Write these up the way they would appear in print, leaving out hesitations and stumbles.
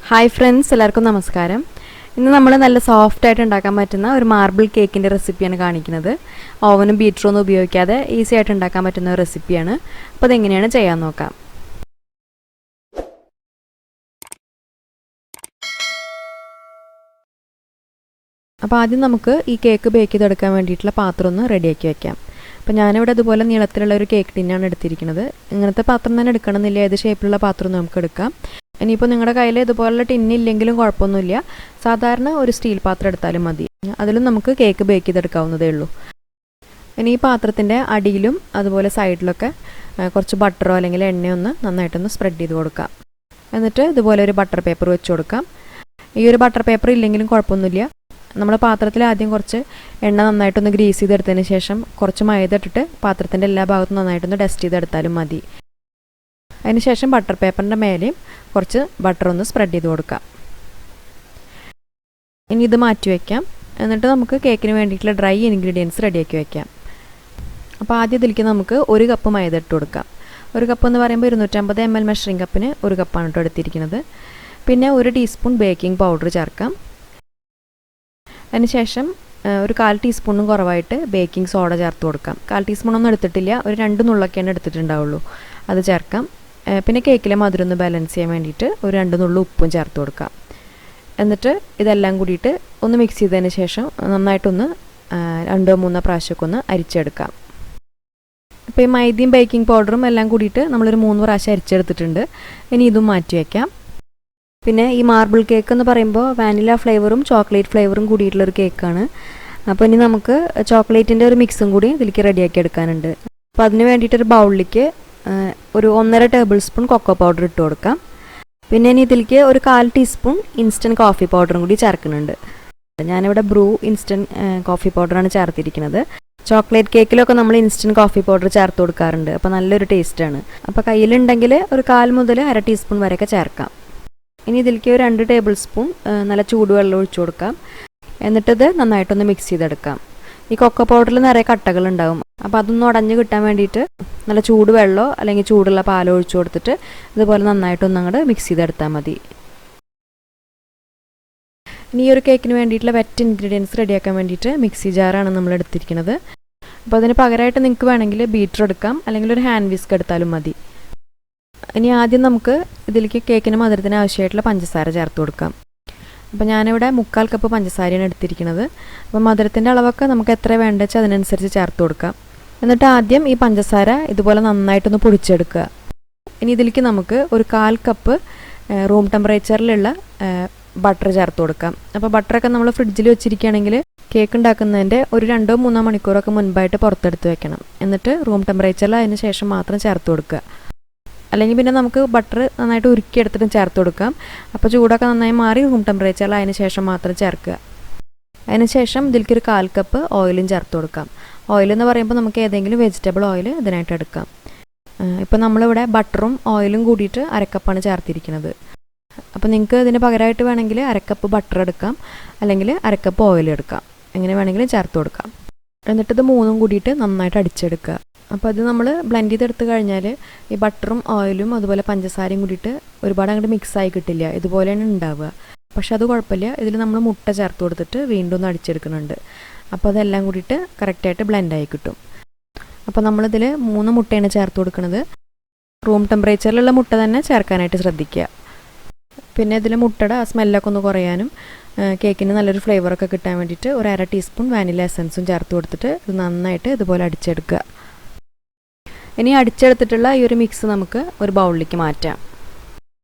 Hi friends, എല്ലാവർക്കും നമസ്കാരം. ഇന്ന് നമ്മൾ നല്ല സോഫ്റ്റായിട്ട് ഉണ്ടാക്കാൻ പറ്റുന്ന ഒരു മാർബിൾ കേക്കിൻ്റെ റെസിപ്പിയാണ് കാണിക്കുന്നത്. ഓവനും ബീറ്ററും ഒന്നും ഉപയോഗിക്കാതെ ഈസി ആയിട്ട് ഉണ്ടാക്കാൻ പറ്റുന്ന ഒരു റെസിപ്പിയാണ്. അപ്പോൾ അതെങ്ങനെയാണ് ചെയ്യാൻ നോക്കാം. അപ്പോൾ ആദ്യം നമുക്ക് ഈ കേക്ക് ബേക്ക് ചെയ്തെടുക്കാൻ വേണ്ടിയിട്ടുള്ള പാത്രം ഒന്ന് റെഡിയാക്കി വെക്കാം. അപ്പോൾ ഞാനിവിടെ അതുപോലെ നീളത്തിലുള്ള ഒരു കേക്ക് ടിന്നാണ് എടുത്തിരിക്കുന്നത്. ഇങ്ങനത്തെ പാത്രം തന്നെ എടുക്കണമെന്നില്ല, ഏത് ഷേപ്പിലുള്ള പാത്രം നമുക്ക് എടുക്കാം. ഇനിയിപ്പോൾ നിങ്ങളുടെ കയ്യിൽ ഇതുപോലുള്ള ടിന്നില്ലെങ്കിലും കുഴപ്പമൊന്നുമില്ല, സാധാരണ ഒരു സ്റ്റീൽ പാത്രം എടുത്താലും മതി. അതിലും നമുക്ക് കേക്ക് ബേക്ക് ചെയ്തെടുക്കാവുന്നതേ ഉള്ളൂ. ഇനി ഈ പാത്രത്തിൻ്റെ അടിയിലും അതുപോലെ സൈഡിലൊക്കെ കുറച്ച് ബട്ടറോ അല്ലെങ്കിൽ എണ്ണയോ ഒന്ന് നന്നായിട്ടൊന്ന് സ്പ്രെഡ് ചെയ്ത് കൊടുക്കാം. എന്നിട്ട് ഇതുപോലെ ഒരു ബട്ടർ പേപ്പർ വെച്ച് കൊടുക്കാം. ഈ ഒരു ബട്ടർ പേപ്പർ ഇല്ലെങ്കിലും കുഴപ്പമൊന്നുമില്ല. നമ്മൾ പാത്രത്തിൽ ആദ്യം കുറച്ച് എണ്ണ നന്നായിട്ടൊന്ന് ഗ്രീസ് ചെയ്തെടുത്തതിന് ശേഷം കുറച്ച് മൈദ ഇട്ടിട്ട് പാത്രത്തിൻ്റെ എല്ലാ ഭാഗത്തും നന്നായിട്ടൊന്ന് ഡസ്റ്റ് ചെയ്തെടുത്താലും മതി. അതിനുശേഷം ബട്ടർ പേപ്പറിൻ്റെ മേലെയും കുറച്ച് ബട്ടർ ഒന്ന് സ്പ്രെഡ് ചെയ്ത് കൊടുക്കാം. ഇനി ഇത് മാറ്റി വയ്ക്കാം. എന്നിട്ട് നമുക്ക് കേക്കിന് വേണ്ടിയിട്ടുള്ള ഡ്രൈ ഇൻഗ്രീഡിയൻസ് റെഡിയാക്കി വയ്ക്കാം. അപ്പോൾ ആദ്യം ഇതിലേക്ക് നമുക്ക് 1 കപ്പ് മൈദ ഇട്ട് കൊടുക്കാം. 1 കപ്പ് എന്ന് പറയുമ്പോൾ 250 ml മെഷറിംഗ് കപ്പിന് 1 കപ്പാണ് കേട്ടോ എടുത്തിരിക്കുന്നത്. പിന്നെ 1 ടീസ്പൂൺ ബേക്കിംഗ് പൗഡർ ചേർക്കാം. അതിനുശേഷം ഒരു 1/4 ടീസ്പൂണും കുറവായിട്ട് ബേക്കിംഗ് സോഡ ചേർത്ത് കൊടുക്കാം. 1/4 ടീസ്പൂണൊന്നും എടുത്തിട്ടില്ല, ഒരു 2 നുള്ളൊക്കെയാണ് എടുത്തിട്ടുണ്ടാവുള്ളൂ. അത് ചേർക്കാം. പിന്നെ കേക്കിലെ മധുരം ഒന്ന് ബാലൻസ് ചെയ്യാൻ വേണ്ടിയിട്ട് ഒരു 2 നുള്ളു ഉപ്പും ചേർത്ത് കൊടുക്കാം. എന്നിട്ട് ഇതെല്ലാം കൂടിയിട്ട് ഒന്ന് മിക്സ് ചെയ്തതിന് ശേഷം നന്നായിട്ടൊന്ന് 2-3 പ്രാവശ്യമൊക്കെ ഒന്ന് അരിച്ചെടുക്കാം. ഇപ്പോൾ ഈ മൈദയും ബേക്കിംഗ് പൗഡറും എല്ലാം കൂടിയിട്ട് നമ്മളൊരു 3 പ്രാവശ്യം അരിച്ചെടുത്തിട്ടുണ്ട്. ഇനി ഇതും മാറ്റി വയ്ക്കാം. പിന്നെ ഈ മാർബിൾ കേക്ക് എന്ന് പറയുമ്പോൾ വാനില ഫ്ലേവറും ചോക്ലേറ്റ് ഫ്ലേവറും കൂടിയിട്ടുള്ളൊരു കേക്കാണ്. അപ്പോൾ ഇനി നമുക്ക് ചോക്ലേറ്റിൻ്റെ ഒരു മിക്സും കൂടി ഇതിലേക്ക് റെഡിയാക്കി എടുക്കാനുണ്ട്. അപ്പോൾ അതിന് വേണ്ടിയിട്ടൊരു ബൗളിലേക്ക് ഒരു 1.5 ടേബിൾ സ്പൂൺ കൊക്കോ പൗഡർ ഇട്ട് കൊടുക്കാം. പിന്നെ ഇനി ഇതിലേക്ക് ഒരു 1/4 ടീസ്പൂൺ ഇൻസ്റ്റൻറ്റ് കോഫി പൗഡറും കൂടി ചേർക്കുന്നുണ്ട്. ഞാനിവിടെ ബ്രൂ ഇൻസ്റ്റൻറ്റ് കോഫി പൗഡറാണ് ചേർത്തിരിക്കുന്നത്. ചോക്ലേറ്റ് കേക്കിലൊക്കെ നമ്മൾ ഇൻസ്റ്റൻറ്റ് കോഫി പൗഡർ ചേർത്ത് കൊടുക്കാറുണ്ട്. അപ്പോൾ നല്ലൊരു ടേസ്റ്റാണ്. അപ്പോൾ കയ്യിലുണ്ടെങ്കിൽ ഒരു 1/4 മുതൽ 1/2 ടീസ്പൂൺ വരെയൊക്കെ ചേർക്കാം. ഇനി ഇതിലേക്ക് ഒരു 2 ടേബിൾ സ്പൂൺ നല്ല ചൂടുവെള്ളം ഒഴിച്ചു കൊടുക്കാം. എന്നിട്ടിത് നന്നായിട്ടൊന്ന് മിക്സ് ചെയ്തെടുക്കാം. ഈ കൊക്കോ പൗഡറിൽ നിറയെ കട്ടകളുണ്ടാവും. അപ്പോൾ അതൊന്നും ഉടഞ്ഞ് കിട്ടാൻ വേണ്ടിയിട്ട് നല്ല ചൂട് വെള്ളമോ അല്ലെങ്കിൽ ചൂടുള്ള പാലോ ഒഴിച്ചു കൊടുത്തിട്ട് ഇതുപോലെ നന്നായിട്ടൊന്ന് അങ്ങോട്ട് മിക്സ് ചെയ്തെടുത്താൽ മതി. ഇനി ഈ ഒരു കേക്കിന് വേണ്ടിയിട്ടുള്ള വെറ്റ് ഇൻഗ്രീഡിയൻസ് റെഡിയാക്കാൻ വേണ്ടിയിട്ട് മിക്സി ജാറാണ് നമ്മൾ എടുത്തിരിക്കുന്നത്. അപ്പോൾ അതിന് പകരമായിട്ട് നിങ്ങൾക്ക് വേണമെങ്കിൽ ബീറ്റർ എടുക്കാം, അല്ലെങ്കിൽ ഒരു ഹാൻഡ് വിസ്ക് എടുത്താലും മതി. ഇനി ആദ്യം നമുക്ക് ഇതിലേക്ക് കേക്കിന് മധുരത്തിന് ആവശ്യമായിട്ടുള്ള പഞ്ചസാര ചേർത്ത് കൊടുക്കാം. അപ്പോൾ ഞാനിവിടെ 3/4 കപ്പ് പഞ്ചസാരയാണ് എടുത്തിരിക്കുന്നത്. അപ്പോൾ മധുരത്തിൻ്റെ അളവൊക്കെ നമുക്ക് എത്ര വേണ്ടത് വെച്ചാൽ അതിനനുസരിച്ച് ചേർത്ത് കൊടുക്കാം. എന്നിട്ട് ആദ്യം ഈ പഞ്ചസാര ഇതുപോലെ നന്നായിട്ടൊന്ന് പൊടിച്ചെടുക്കുക. ഇനി ഇതിലേക്ക് നമുക്ക് ഒരു 1/4 കപ്പ് റൂം ടെമ്പറേച്ചറിലുള്ള ബട്ടർ ചേർത്ത് കൊടുക്കാം. അപ്പോൾ ബട്ടറൊക്കെ നമ്മൾ ഫ്രിഡ്ജിൽ വെച്ചിരിക്കുകയാണെങ്കിൽ കേക്ക് ഉണ്ടാക്കുന്നതിൻ്റെ ഒരു 2-3 മണിക്കൂറൊക്കെ മുൻപായിട്ട് പുറത്തെടുത്ത് വെക്കണം. എന്നിട്ട് റൂം ടെമ്പറേച്ചറിൽ അതിന് ശേഷം മാത്രം ചേർത്ത് കൊടുക്കുക. അല്ലെങ്കിൽ പിന്നെ നമുക്ക് ബട്ടർ നന്നായിട്ട് ഉരുക്കിയെടുത്തിട്ടും ചേർത്ത് കൊടുക്കാം. അപ്പോൾ ചൂടൊക്കെ നന്നായി മാറി റൂം ടെമ്പറേച്ചറിൽ അതിന് ശേഷം മാത്രം ചേർക്കുക. അതിന് ശേഷം ഇതിലേക്ക് ഒരു 1/4 കപ്പ് ഓയിലും ചേർത്ത് കൊടുക്കാം. ഓയിൽ എന്ന് പറയുമ്പോൾ നമുക്ക് ഏതെങ്കിലും വെജിറ്റബിൾ ഓയിൽ ഇതിനായിട്ട് എടുക്കാം. ഇപ്പോൾ നമ്മളിവിടെ ബട്ടറും ഓയിലും കൂടിയിട്ട് 1/2 കപ്പാണ് ചേർത്തിരിക്കുന്നത്. അപ്പോൾ നിങ്ങൾക്ക് ഇതിന് പകരമായിട്ട് വേണമെങ്കിൽ 1/2 കപ്പ് ബട്ടർ എടുക്കാം, അല്ലെങ്കിൽ 1/2 കപ്പ് ഓയിൽ എടുക്കാം. എങ്ങനെ വേണമെങ്കിലും ചേർത്ത് കൊടുക്കാം. എന്നിട്ട് ഇത് 3ഉം കൂടിയിട്ട് നന്നായിട്ട് അടിച്ചെടുക്കുക. അപ്പോൾ അത് നമ്മൾ ബ്ലെൻഡ് ചെയ്തെടുത്ത് കഴിഞ്ഞാൽ ഈ ബട്ടറും ഓയിലും അതുപോലെ പഞ്ചസാരയും കൂടിയിട്ട് ഒരുപാട് അങ്ങോട്ട് മിക്സായി കിട്ടില്ല, ഇതുപോലെയാണ് ഉണ്ടാവുക. പക്ഷെ അത് കുഴപ്പമില്ല, ഇതിൽ നമ്മൾ മുട്ട ചേർത്ത് കൊടുത്തിട്ട് വീണ്ടും ഒന്ന് അടിച്ചെടുക്കുന്നുണ്ട്. അപ്പോൾ അതെല്ലാം കൂടിയിട്ട് കറക്റ്റായിട്ട് ബ്ലെൻഡായി കിട്ടും. അപ്പോൾ നമ്മളിതിൽ 3 മുട്ടയാണ് ചേർത്ത് കൊടുക്കുന്നത്. റൂം ടെമ്പറേച്ചറിലുള്ള മുട്ട തന്നെ ചേർക്കാനായിട്ട് ശ്രദ്ധിക്കുക. പിന്നെ ഇതിൽ മുട്ടയുടെ ആ സ്മെല്ലൊക്കെ ഒന്ന് കുറയാനും കേക്കിന് നല്ലൊരു ഫ്ലേവറൊക്കെ കിട്ടാൻ വേണ്ടിയിട്ട് ഒരു 1/2 ടീസ്പൂൺ വാനില എസൻസും ചേർത്ത് കൊടുത്തിട്ട് ഇത് നന്നായിട്ട് ഇതുപോലെ അടിച്ചെടുക്കുക. ഇനി അടിച്ചെടുത്തിട്ടുള്ള ഈ ഒരു മിക്സ് നമുക്ക് ഒരു ബൗളിലേക്ക് മാറ്റാം.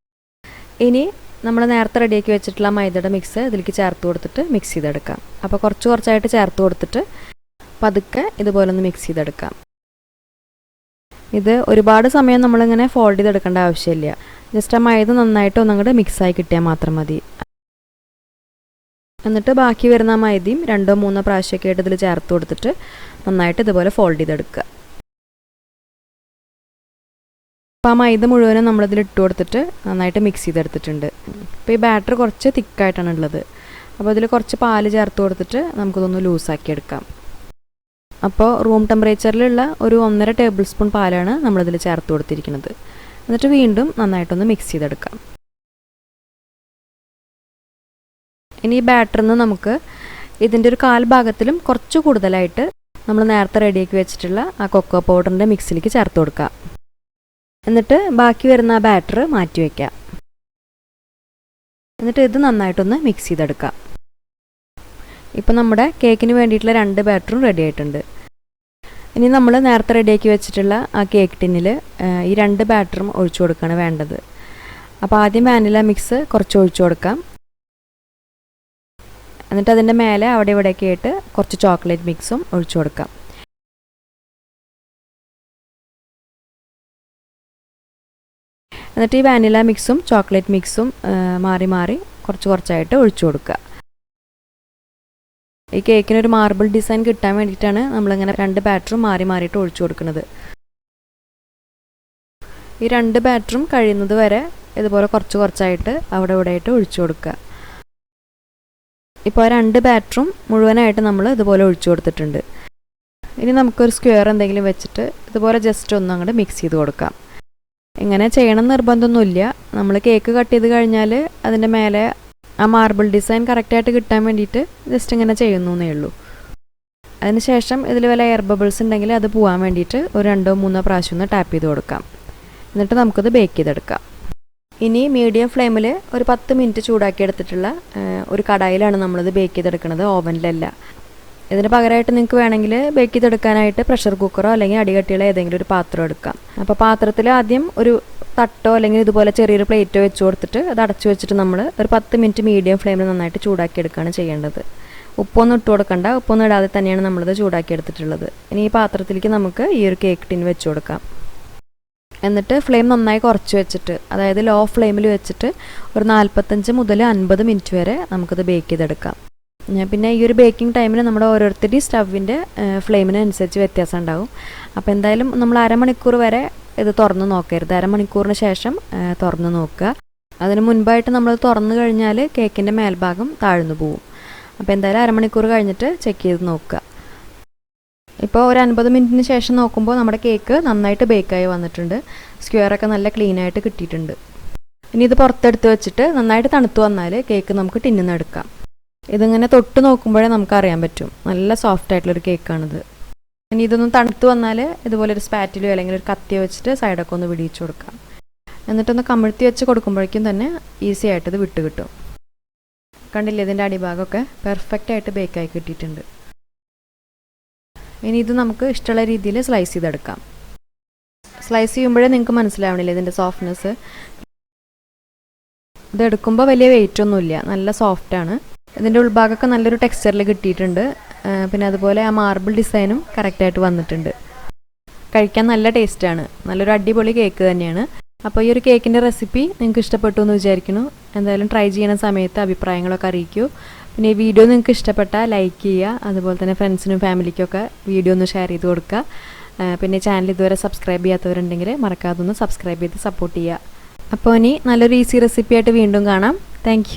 ഇനി നമ്മൾ നേരത്തെ റെഡിയാക്കി വെച്ചിട്ടുള്ള മൈദയുടെ മിക്സ് ഇതിലേക്ക് ചേർത്ത് കൊടുത്തിട്ട് മിക്സ് ചെയ്തെടുക്കാം. അപ്പോൾ കുറച്ചായിട്ട് ചേർത്ത് കൊടുത്തിട്ട് പതുക്കെ ഇതുപോലെ ഒന്ന് മിക്സ് ചെയ്തെടുക്കാം. ഇത് ഒരുപാട് സമയം നമ്മളിങ്ങനെ ഫോൾഡ് ചെയ്തെടുക്കേണ്ട ആവശ്യമില്ല. ജസ്റ്റ് ആ മൈദ നന്നായിട്ട് ഒന്നങ്ങോട്ട് മിക്സായി കിട്ടിയാൽ മാത്രം മതി. എന്നിട്ട് ബാക്കി വരുന്ന മൈദയും 2-3 പ്രാവശ്യമൊക്കെ ആയിട്ട് ഇതിൽ ചേർത്ത് കൊടുത്തിട്ട് നന്നായിട്ട് ഇതുപോലെ ഫോൾഡ് ചെയ്തെടുക്കുക. അപ്പോൾ ആ മൈദ മുഴുവനും നമ്മളിതിൽ ഇട്ട് കൊടുത്തിട്ട് നന്നായിട്ട് മിക്സ് ചെയ്തെടുത്തിട്ടുണ്ട്. അപ്പോൾ ഈ ബാറ്റർ കുറച്ച് തിക്കായിട്ടാണ് ഉള്ളത്. അപ്പോൾ ഇതിൽ കുറച്ച് പാല് ചേർത്ത് കൊടുത്തിട്ട് നമുക്കിതൊന്ന് ലൂസാക്കി എടുക്കാം. അപ്പോൾ റൂം ടെമ്പറേച്ചറിലുള്ള ഒരു 1.5 ടേബിൾ സ്പൂൺ പാലാണ് നമ്മളിതിൽ ചേർത്ത് കൊടുത്തിരിക്കുന്നത്. എന്നിട്ട് വീണ്ടും നന്നായിട്ടൊന്ന് മിക്സ് ചെയ്തെടുക്കാം. ഇനി ഈ ബാറ്ററിൽ നിന്ന് നമുക്ക് ഇതിൻ്റെ ഒരു 1/4 ഭാഗത്തിലും കുറച്ച് കൂടുതലായിട്ട് നമ്മൾ നേരത്തെ റെഡിയാക്കി വെച്ചിട്ടുള്ള ആ കൊക്കോ പൗഡറിൻ്റെ മിക്സിലേക്ക് ചേർത്ത് കൊടുക്കുക. എന്നിട്ട് ബാക്കി വരുന്ന ആ ബാറ്റർ മാറ്റി വയ്ക്കുക. എന്നിട്ട് ഇത് നന്നായിട്ടൊന്ന് മിക്സ് ചെയ്തെടുക്കാം. ഇപ്പോൾ നമ്മുടെ കേക്കിന് വേണ്ടിയിട്ടുള്ള 2 ബാറ്ററും റെഡി ആയിട്ടുണ്ട്. ഇനി നമ്മൾ നേരത്തെ റെഡിയാക്കി വെച്ചിട്ടുള്ള ആ കേക്ക് ടിന്നിൽ ഈ 2 ബാറ്ററും ഒഴിച്ചു കൊടുക്കുകയാണ് വേണ്ടത്. അപ്പോൾ ആദ്യം വാനില മിക്സ് കുറച്ച് ഒഴിച്ചു കൊടുക്കാം. എന്നിട്ട് അതിൻ്റെ മേലെ അവിടെ ഇവിടെയൊക്കെ ആയിട്ട് കുറച്ച് ചോക്ലേറ്റ് മിക്സും ഒഴിച്ചു കൊടുക്കാം. എന്നിട്ട് ഈ വാനില മിക്സും ചോക്ലേറ്റ് മിക്സും മാറി മാറി കുറച്ചായിട്ട് ഒഴിച്ചു കൊടുക്കുക. ഈ കേക്കിനൊരു മാർബിൾ ഡിസൈൻ കിട്ടാൻ വേണ്ടിയിട്ടാണ് നമ്മളിങ്ങനെ 2 ബാറ്ററും മാറി മാറിയിട്ട് ഒഴിച്ചു കൊടുക്കുന്നത്. ഈ 2 ബാറ്ററും കഴിയുന്നത് വരെ ഇതുപോലെ കുറച്ചായിട്ട് അവിടെ ഇവിടെ ആയിട്ട് ഒഴിച്ചു കൊടുക്കുക. ഇപ്പോൾ 2 ബാറ്ററും മുഴുവനായിട്ട് നമ്മൾ ഇതുപോലെ ഒഴിച്ചു കൊടുത്തിട്ടുണ്ട്. ഇനി നമുക്കൊരു സ്ക്വയർ എന്തെങ്കിലും വെച്ചിട്ട് ഇതുപോലെ ജസ്റ്റ് ഒന്ന് അങ്ങോട്ട് മിക്സ് ചെയ്ത് കൊടുക്കാം. ഇങ്ങനെ ചെയ്യണം നിർബന്ധമൊന്നുമില്ല. നമ്മൾ കേക്ക് കട്ട് ചെയ്ത് കഴിഞ്ഞാൽ അതിൻ്റെ മേലെ ആ മാർബിൾ ഡിസൈൻ കറക്റ്റായിട്ട് കിട്ടാൻ വേണ്ടിയിട്ട് ജസ്റ്റ് ഇങ്ങനെ ചെയ്യുന്നേ ഉള്ളൂ. അതിനുശേഷം ഇതിൽ വല്ല എയർ ബബിൾസ് ഉണ്ടെങ്കിൽ അത് പോകാൻ വേണ്ടിയിട്ട് ഒരു 2-3 പ്രാവശ്യം ഒന്ന് ടാപ്പ് ചെയ്ത് കൊടുക്കാം. എന്നിട്ട് നമുക്കത് ബേക്ക് ചെയ്തെടുക്കാം. ഇനി മീഡിയം ഫ്ലെയിമിൽ ഒരു 10 മിനിറ്റ് ചൂടാക്കി എടുത്തിട്ടുള്ള ഒരു കടായിലാണ് നമ്മളിത് ബേക്ക് ചെയ്തെടുക്കുന്നത്, ഓവനിലല്ല. ഇതിന് പകരമായിട്ട് നിങ്ങൾക്ക് വേണമെങ്കിൽ ബേക്ക് ചെയ്തെടുക്കാനായിട്ട് പ്രഷർ കുക്കറോ അല്ലെങ്കിൽ അടികട്ടിയുള്ള ഏതെങ്കിലും ഒരു പാത്രം എടുക്കാം. അപ്പോൾ പാത്രത്തിൽ ആദ്യം ഒരു തട്ടോ അല്ലെങ്കിൽ ഇതുപോലെ ചെറിയൊരു പ്ലേറ്റോ വെച്ച് കൊടുത്തിട്ട് അത് അടച്ചു വെച്ചിട്ട് നമ്മൾ ഒരു 10 മിനിറ്റ് മീഡിയം ഫ്ലെയിമിൽ നന്നായിട്ട് ചൂടാക്കി എടുക്കുകയാണ് ചെയ്യേണ്ടത്. ഉപ്പൊന്നും ഇട്ട് കൊടുക്കണ്ട, ഉപ്പൊന്നും ഇടാതെ തന്നെയാണ് നമ്മളിത് ചൂടാക്കി എടുത്തിട്ടുള്ളത്. ഇനി ഈ പാത്രത്തിലേക്ക് നമുക്ക് ഈ ഒരു കേക്ക് ടിൻ വെച്ച് കൊടുക്കാം. എന്നിട്ട് ഫ്ലെയിം നന്നായി കുറച്ച് വെച്ചിട്ട്, അതായത് ലോ ഫ്ലെയിമിൽ വെച്ചിട്ട് ഒരു 45 മുതൽ 50 മിനിറ്റ് വരെ നമുക്കിത് ബേക്ക് ചെയ്തെടുക്കാം. പിന്നെ ഈ ഒരു ബേക്കിംഗ് ടൈമിൽ നമ്മുടെ ഓരോരുത്തരുടെയും സ്റ്റവിൻ്റെ ഫ്ലെയിമിനനുസരിച്ച് വ്യത്യാസം ഉണ്ടാകും. അപ്പോൾ എന്തായാലും നമ്മൾ അരമണിക്കൂർ വരെ ഇത് തുറന്ന് നോക്കരുത്. അരമണിക്കൂറിന് ശേഷം തുറന്ന് നോക്കുക. അതിന് മുൻപായിട്ട് നമ്മൾ തുറന്നു കഴിഞ്ഞാൽ കേക്കിൻ്റെ മേൽഭാഗം താഴ്ന്നു പോവും. അപ്പോൾ എന്തായാലും അരമണിക്കൂർ കഴിഞ്ഞിട്ട് ചെക്ക് ചെയ്ത് നോക്കുക. ഇപ്പോൾ ഒരു 50 മിനിറ്റിന് ശേഷം നോക്കുമ്പോൾ നമ്മുടെ കേക്ക് നന്നായിട്ട് ബേക്കായി വന്നിട്ടുണ്ട്. സ്ക്വയറൊക്കെ നല്ല ക്ലീനായിട്ട് കിട്ടിയിട്ടുണ്ട്. ഇനി ഇത് പുറത്തെടുത്ത് വെച്ചിട്ട് നന്നായിട്ട് തണുത്ത് വന്നാൽ കേക്ക് നമുക്ക് ടിന്നിൽ നിന്ന് എടുക്കാം. ഇതിങ്ങനെ തൊട്ട് നോക്കുമ്പോഴേ നമുക്ക് അറിയാൻ പറ്റും, നല്ല സോഫ്റ്റ് ആയിട്ടുള്ളൊരു കേക്കാണിത്. ഇനി ഇതൊന്നും തണുത്ത് വന്നാൽ ഇതുപോലെ ഒരു സ്പാറ്റിലോ അല്ലെങ്കിൽ ഒരു കത്തിയോ വെച്ചിട്ട് സൈഡൊക്കെ ഒന്ന് വിടിയിച്ച് കൊടുക്കാം. എന്നിട്ടൊന്ന് കമിഴ്ത്തി വെച്ച് കൊടുക്കുമ്പോഴേക്കും തന്നെ ഈസി ആയിട്ട് ഇത് വിട്ട് കിട്ടും. കണ്ടില്ലേ, ഇതിൻ്റെ അടിഭാഗമൊക്കെ പെർഫെക്റ്റ് ആയിട്ട് ബേക്കായി കിട്ടിയിട്ടുണ്ട്. ഇനി ഇത് നമുക്ക് ഇഷ്ടമുള്ള രീതിയിൽ സ്ലൈസ് ചെയ്തെടുക്കാം. സ്ലൈസ് ചെയ്യുമ്പോഴേ നിങ്ങൾക്ക് മനസ്സിലാവണില്ലേ ഇതിൻ്റെ സോഫ്റ്റ്നെസ്. ഇതെടുക്കുമ്പോൾ വലിയ വെയിറ്റ് ഒന്നുമില്ല, നല്ല സോഫ്റ്റാണ്. ഇതിൻ്റെ ഉൾഭാഗമൊക്കെ നല്ലൊരു ടെക്സ്ചറിൽ കിട്ടിയിട്ടുണ്ട്. പിന്നെ അതുപോലെ ആ മാർബിൾ ഡിസൈനും കറക്റ്റായിട്ട് വന്നിട്ടുണ്ട്. കഴിക്കാൻ നല്ല ടേസ്റ്റാണ്, നല്ലൊരു അടിപൊളി കേക്ക് തന്നെയാണ്. അപ്പോൾ ഈ ഒരു കേക്കിൻ്റെ റെസിപ്പി നിങ്ങൾക്ക് ഇഷ്ടപ്പെട്ടു എന്ന് വിചാരിക്കുന്നു. എന്തായാലും ട്രൈ ചെയ്യുന്ന സമയത്ത് അഭിപ്രായങ്ങളൊക്കെ അറിയിക്കൂ. പിന്നെ ഈ വീഡിയോ നിങ്ങൾക്ക് ഇഷ്ടപ്പെട്ടാൽ ലൈക്ക് ചെയ്യുക. അതുപോലെ തന്നെ ഫ്രണ്ട്സിനും ഫാമിലിക്കൊക്കെ വീഡിയോ ഒന്ന് ഷെയർ ചെയ്ത് കൊടുക്കുക. പിന്നെ ചാനൽ ഇതുവരെ സബ്സ്ക്രൈബ് ചെയ്യാത്തവരുണ്ടെങ്കിൽ മറക്കാതെ ഒന്ന് സബ്സ്ക്രൈബ് ചെയ്ത് സപ്പോർട്ട് ചെയ്യുക. അപ്പോൾ ഇനി നല്ലൊരു ഈസി റെസിപ്പി ആയിട്ട് വീണ്ടും കാണാം. താങ്ക്